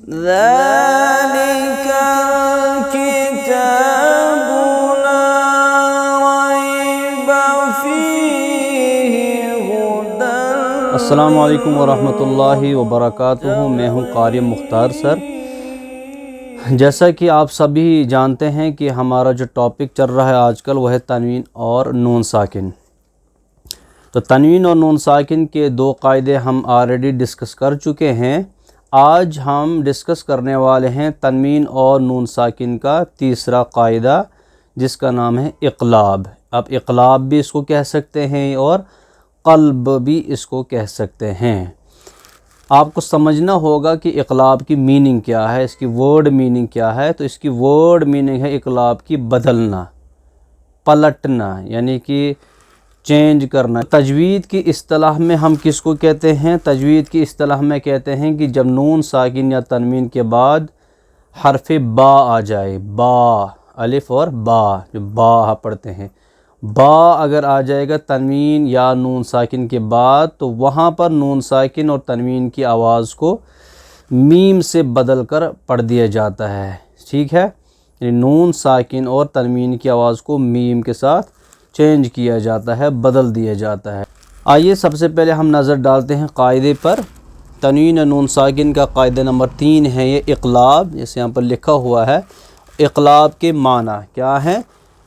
ذَلِكَ الْكِتَابُ لَا رَيْبَ فِيهِ هُدًى۔ السلام علیکم ورحمۃ اللہ وبرکاتہ۔ میں ہوں قاری مختار سر۔ جیسا کہ آپ سبھی جانتے ہیں کہ ہمارا جو ٹاپک چل رہا ہے آج کل وہ ہے تنوین اور نون ساکن۔ تو تنوین اور نون ساکن کے دو قاعدے ہم آلریڈی ڈسکس کر چکے ہیں۔ آج ہم ڈسکس کرنے والے ہیں تنوین اور نون ساکن کا تیسرا قاعدہ، جس کا نام ہے اقلاب۔ اب اقلاب بھی اس کو کہہ سکتے ہیں اور قلب بھی اس کو کہہ سکتے ہیں۔ آپ کو سمجھنا ہوگا کہ اقلاب کی میننگ کیا ہے، اس کی ورڈ میننگ کیا ہے۔ تو اس کی ورڈ میننگ ہے اقلاب کی بدلنا، پلٹنا، یعنی کہ چینج کرنا۔ تجوید کی اصطلاح میں ہم کس کو کہتے ہیں؟ تجوید کی اصطلاح میں کہتے ہیں کہ جب نون ساکن یا تنوین کے بعد حرف با آ جائے، با، الف اور با، جو با پڑھتے ہیں، با اگر آ جائے گا تنوین یا نون ساکن کے بعد، تو وہاں پر نون ساکن اور تنوین کی آواز کو میم سے بدل کر پڑھ دیا جاتا ہے، ٹھیک ہے؟ یعنی نون ساکن اور تنوین کی آواز کو میم کے ساتھ چینج کیا جاتا ہے، بدل دیا جاتا ہے۔ آئیے سب سے پہلے ہم نظر ڈالتے ہیں قاعدے پر۔ تنوین اور نون ساکن کا قاعدہ نمبر 3 ہے یہ اقلاب، جیسے یہاں پر لکھا ہوا ہے۔ اقلاب کے معنی کیا ہے؟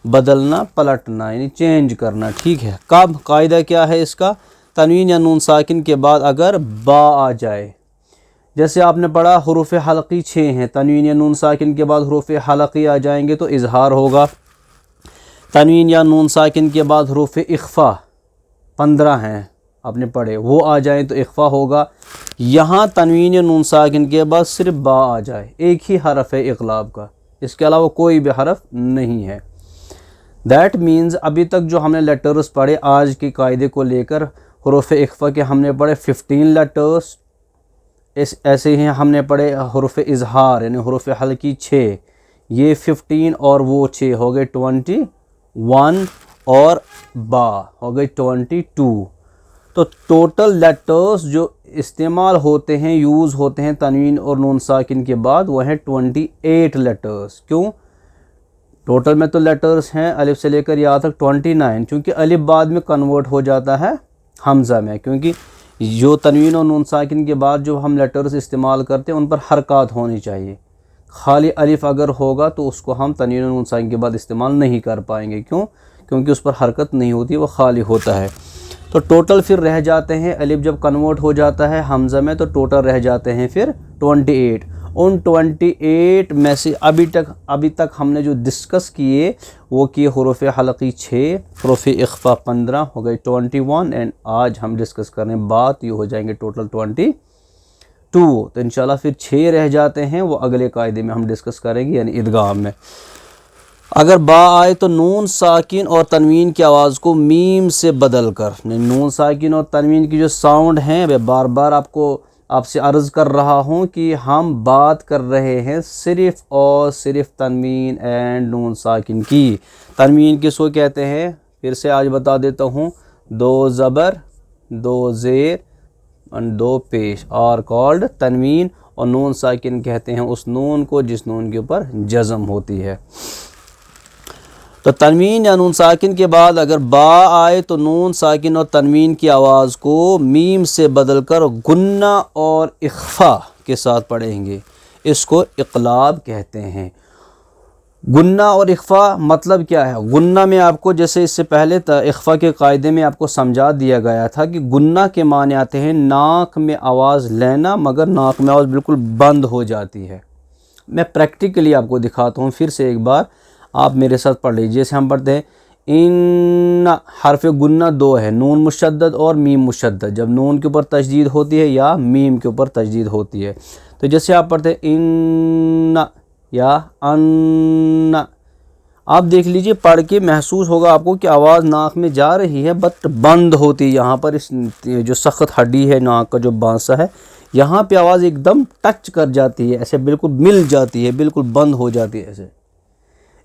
بدلنا، پلٹنا، یعنی چینج کرنا، ٹھیک ہے؟ کب؟ قاعدہ کیا ہے اس کا؟ تنوین یا نون ساکن کے بعد اگر با آ جائے، جیسے آپ نے پڑھا حروف حلقی 6 ہیں، تنوین یا نون ساکن کے بعد حروف حلقی آ جائیں گے تو اظہار ہوگا۔ تنوین یا نون ساکن کے بعد حروف اخفا 15 ہیں، آپ نے پڑھے، وہ آ جائیں تو اخفا ہوگا۔ یہاں تنوین یا نون ساکن کے بعد صرف با آ جائے، ایک ہی حرف ہے اقلاب کا، اس کے علاوہ کوئی بھی حرف نہیں ہے۔ دیٹ مینز ابھی تک جو ہم نے لیٹرز پڑھے آج کے قاعدے کو لے کر، حروف اخفا کے ہم نے پڑھے 15 لیٹرز، ایسے ہی ہم نے پڑھے حروف اظہار یعنی حروف حلقی 6، یہ 15 اور وہ 6 ہو گئے 21 اور با ہو گئے 22۔ تو ٹوٹل لیٹرز جو استعمال ہوتے ہیں، یوز ہوتے ہیں تنوین اور نون ساکن کے بعد، وہ ہیں 28 لیٹرز۔ کیوں؟ ٹوٹل میں تو لیٹرز ہیں الف سے لے کر یہاں تک 29، چونکہ الف بعد میں کنورٹ ہو جاتا ہے حمزہ میں، کیونکہ جو تنوین اور نون ساکن کے بعد جو ہم لیٹرز استعمال کرتے ہیں ان پر حرکات ہونی چاہیے۔ خالی الف اگر ہوگا تو اس کو ہم تنوین اور نون ساکن کے بعد استعمال نہیں کر پائیں گے۔ کیوں؟ کیونکہ اس پر حرکت نہیں ہوتی، وہ خالی ہوتا ہے۔ تو ٹوٹل پھر رہ جاتے ہیں، الف جب کنورٹ ہو جاتا ہے حمزہ میں تو ٹوٹل رہ جاتے ہیں پھر 28۔ ان 28 میں سے ابھی تک ہم نے جو ڈسکس کیے وہ کیے حروف حلقی 6، حروف اخفا 15 ہو گئے 21، اینڈ آج ہم ڈسکس کرنے بعد یہ ہو جائیں گے ٹوٹل 22۔ تو انشاءاللہ پھر 6 رہ جاتے ہیں، وہ اگلے قاعدے میں ہم ڈسکس کریں گے، یعنی ادغام میں۔ اگر با آئے تو نون ساکن اور تنوین کی آواز کو میم سے بدل کر، نون ساکن اور تنوین کی جو ساؤنڈ ہیں، میں بار بار آپ سے عرض کر رہا ہوں کہ ہم بات کر رہے ہیں صرف اور صرف تنوین اینڈ نون ساکن کی۔ تنوین کس کو کہتے ہیں؟ پھر سے آج بتا دیتا ہوں، 2 زبر 2 زیر اور 2 پیش آر کالڈ تنوین، اور نون ساکن کہتے ہیں اس نون کو جس نون کے اوپر جزم ہوتی ہے۔ تو تنوین یا نون ساکن کے بعد اگر با آئے تو نون ساکن اور تنوین کی آواز کو میم سے بدل کر غنہ اور اخفا کے ساتھ پڑھیں گے، اس کو اقلاب کہتے ہیں۔ غنہ اور اخفا مطلب کیا ہے؟ غنہ میں آپ کو جیسے اس سے پہلے اخفا کے قاعدے میں آپ کو سمجھا دیا گیا تھا کہ غنہ کے معنی آتے ہیں ناک میں آواز لینا، مگر ناک میں آواز بالکل بند ہو جاتی ہے۔ میں پریکٹیکلی آپ کو دکھاتا ہوں، پھر سے ایک بار آپ میرے ساتھ پڑھ لیجیے۔ جیسے ہم پڑھتے ہیں ان، حرف غنہ 2 ہے، نون مشدد اور میم مشدد، جب نون کے اوپر تشدید ہوتی ہے یا میم کے اوپر تشدید ہوتی ہے۔ تو جیسے آپ پڑھتے ہیں ان یا ان، آپ دیکھ لیجئے پڑھ کے محسوس ہوگا آپ کو کہ آواز ناک میں جا رہی ہے بٹ بند ہوتی ہے۔ یہاں پر اس جو سخت ہڈی ہے ناک کا جو بانسا ہے، یہاں پہ آواز ایک دم ٹچ کر جاتی ہے، ایسے بالکل مل جاتی ہے، بالکل بند ہو جاتی ہے ایسے۔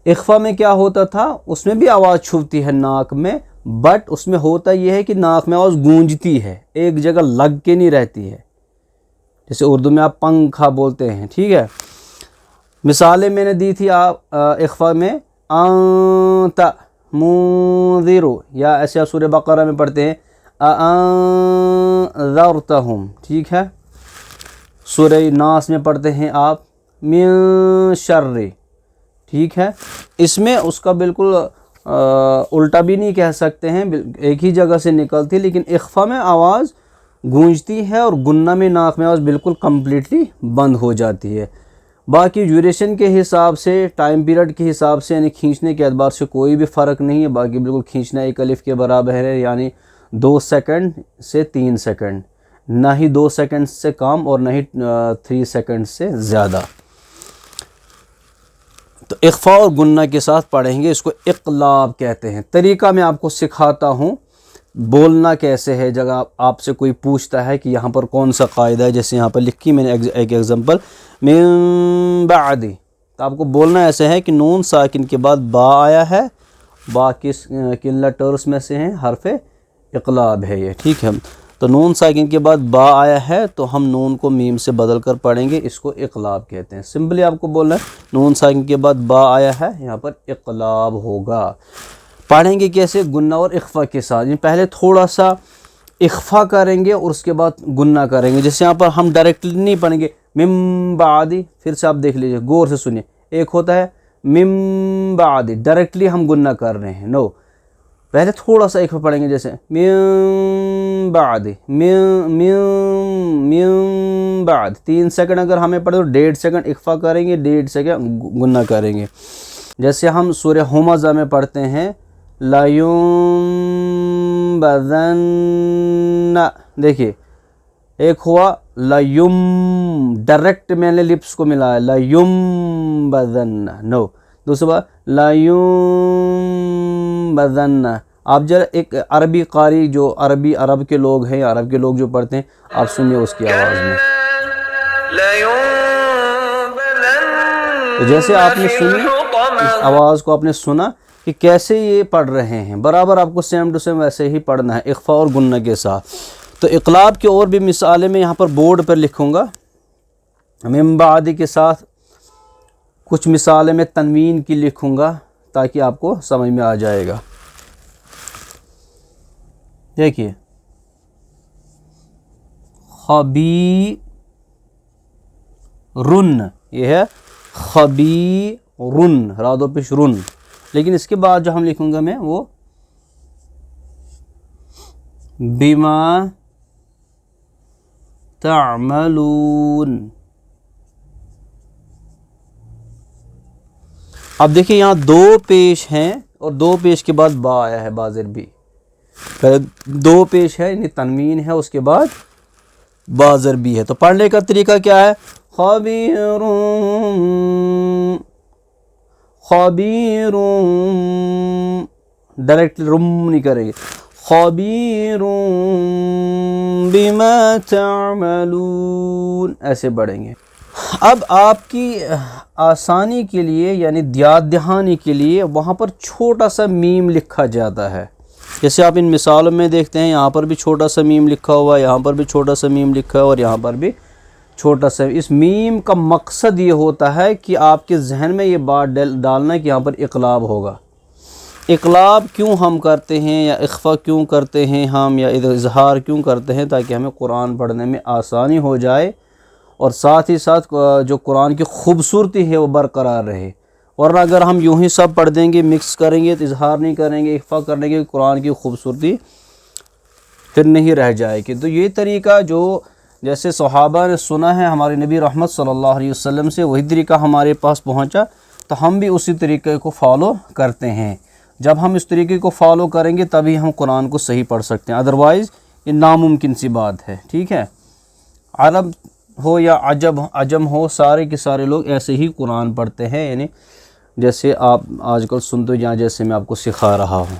اخفا میں کیا ہوتا تھا؟ اس میں بھی آواز چھپتی ہے ناک میں، بٹ اس میں ہوتا یہ ہے کہ ناک میں آواز گونجتی ہے، ایک جگہ لگ کے نہیں رہتی ہے۔ جیسے اردو میں آپ پنکھا بولتے ہیں، ٹھیک ہے۔ مثالیں میں نے دی تھی آپ اخفا میں، انت منذر، یا ایسے آپ سورہ بقرہ میں پڑھتے ہیں انذرتہم، ٹھیک ہے۔ سورہ ناس میں پڑھتے ہیں آپ من شر، ٹھیک ہے۔ اس میں اس کا بالکل الٹا بھی نہیں کہہ سکتے ہیں، ایک ہی جگہ سے نکلتی، لیکن اخفا میں آواز گونجتی ہے اور گنہ میں ناک میں آواز بالکل کمپلیٹلی بند ہو جاتی ہے۔ باقی ڈیوریشن کے حساب سے، ٹائم پیریڈ کے حساب سے، یعنی کھینچنے کے اعتبار سے کوئی بھی فرق نہیں ہے، باقی بالکل کھینچنا ایک الف کے برابر ہے، یعنی 2 سیکنڈ سے 3 سیکنڈ، نہ ہی 2 سیکنڈ سے کم اور نہ ہی 3 سیکنڈ سے زیادہ۔ تو اخفا اور گنہ کے ساتھ پڑھیں گے، اس کو اقلاب کہتے ہیں۔ طریقہ میں آپ کو سکھاتا ہوں، بولنا کیسے ہے۔ جگہ آپ سے کوئی پوچھتا ہے کہ یہاں پر کون سا قاعدہ ہے، جیسے یہاں پر لکھی میں نے ایک ایگزامپل، من بعد، تو آپ کو بولنا ایسے ہے کہ نون ساکن کے بعد با آیا ہے، با کن لیٹرز میں سے ہیں، حرف اقلاب ہے یہ، ٹھیک ہے۔ تو نون ساکن کے بعد با آیا ہے تو ہم نون کو میم سے بدل کر پڑھیں گے، اس کو اقلاب کہتے ہیں۔ سمپلی آپ کو بولنا ہے نون ساکن کے بعد با آیا ہے، یہاں پر اقلاب ہوگا۔ پڑھیں گے کیسے؟ گنہ اور اخفا کے ساتھ، پہلے تھوڑا سا اخفا کریں گے اور اس کے بعد گنہ کریں گے۔ جیسے یہاں پر ہم ڈائریکٹلی نہیں پڑھیں گے من بعد، پھر سے آپ دیکھ لیجئے، غور سے سنیے، ایک ہوتا ہے من بعد، ڈائریکٹلی ہم گنہ کر رہے ہیں، نو، پہلے تھوڑا سا اخفا پڑھیں گے، جیسے من بعد، من بعد، 3 سیکنڈ اگر ہمیں پڑھے تو 1.5 سیکنڈ اخفا کریں گے، 1.5 سیکنڈ گنہ کریں گے۔ جیسے ہم سورہ ہمزہ میں پڑھتے ہیں لَيُنبَذَنَّ، دیکھیے ایک ہوا لَيُم، ڈائریکٹ میں نے لپس کو ملایا، لَيُنبَذَنَّ، نو، دوسرا بات لَيُنبَذَنَّ۔ آپ ذرا ایک عربی قاری، جو عرب کے لوگ ہیں، عرب کے لوگ جو پڑھتے ہیں، آپ سنیے اس کی آواز میں، تو جیسے آپ نے سنی اس آواز کو، آپ نے سنا کہ کیسے یہ پڑھ رہے ہیں، برابر آپ کو سیم ٹو سیم ویسے ہی پڑھنا ہے، اخفا اور گنہ کے ساتھ۔ تو اقلاب کی اور بھی مثالیں میں یہاں پر بورڈ پر لکھوں گا، من بعد کے ساتھ کچھ مثالیں میں تنوین کی لکھوں گا تاکہ آپ کو سمجھ میں آ جائے گا۔ دیکھیے خبیرن، یہ ہے خبیرن، راد و پیش رن، لیکن اس کے بعد جو ہم لکھوں گا میں وہ بما تعملون۔ اب دیکھیں یہاں 2 پیش ہیں اور 2 پیش کے بعد با آیا ہے، بازر بھی، پہلے 2 پیش ہے یعنی تنوین ہے، اس کے بعد بازر بھی ہے۔ تو پڑھنے کا طریقہ کیا ہے؟ خبیر، ڈائریکٹ رم نہیں کریں گے، خبیر بما تعملون، ایسے پڑھیں گے۔ اب آپ کی آسانی کے لیے، یعنی یاد دہانی کے لیے، وہاں پر چھوٹا سا میم لکھا جاتا ہے، جیسے آپ ان مثالوں میں دیکھتے ہیں، یہاں پر بھی چھوٹا سا میم لکھا ہوا ہے، یہاں پر بھی چھوٹا سا میم لکھا ہے، اور یہاں پر بھی چھوٹا سا۔ اس میم کا مقصد یہ ہوتا ہے کہ آپ کے ذہن میں یہ بات ڈالنا ہے کہ یہاں پر اقلاب ہوگا۔ اقلاب کیوں ہم کرتے ہیں، یا اخفا کیوں کرتے ہیں ہم، یا اظہار کیوں کرتے ہیں؟ تاکہ ہمیں قرآن پڑھنے میں آسانی ہو جائے، اور ساتھ ہی ساتھ جو قرآن کی خوبصورتی ہے وہ برقرار رہے۔ ورنہ اگر ہم یوں ہی سب پڑھ دیں گے، مکس کریں گے، تو اظہار نہیں کریں گے، اخفا کریں گے، قرآن کی خوبصورتی پھر نہیں رہ جائے گی۔ تو یہ طریقہ جو جیسے صحابہ نے سنا ہے ہمارے نبی رحمت صلی اللہ علیہ وسلم سے، وہی طریقہ ہمارے پاس پہنچا، تو ہم بھی اسی طریقے کو فالو کرتے ہیں۔ جب ہم اس طریقے کو فالو کریں گے تبھی ہم قرآن کو صحیح پڑھ سکتے ہیں، ادروائز یہ ناممکن سی بات ہے، ٹھیک ہے۔ عرب ہو یا عجم ہو، سارے کے سارے لوگ ایسے ہی قرآن پڑھتے ہیں، یعنی جیسے آپ آج کل سنتے ہیں، جیسے میں آپ کو سکھا رہا ہوں۔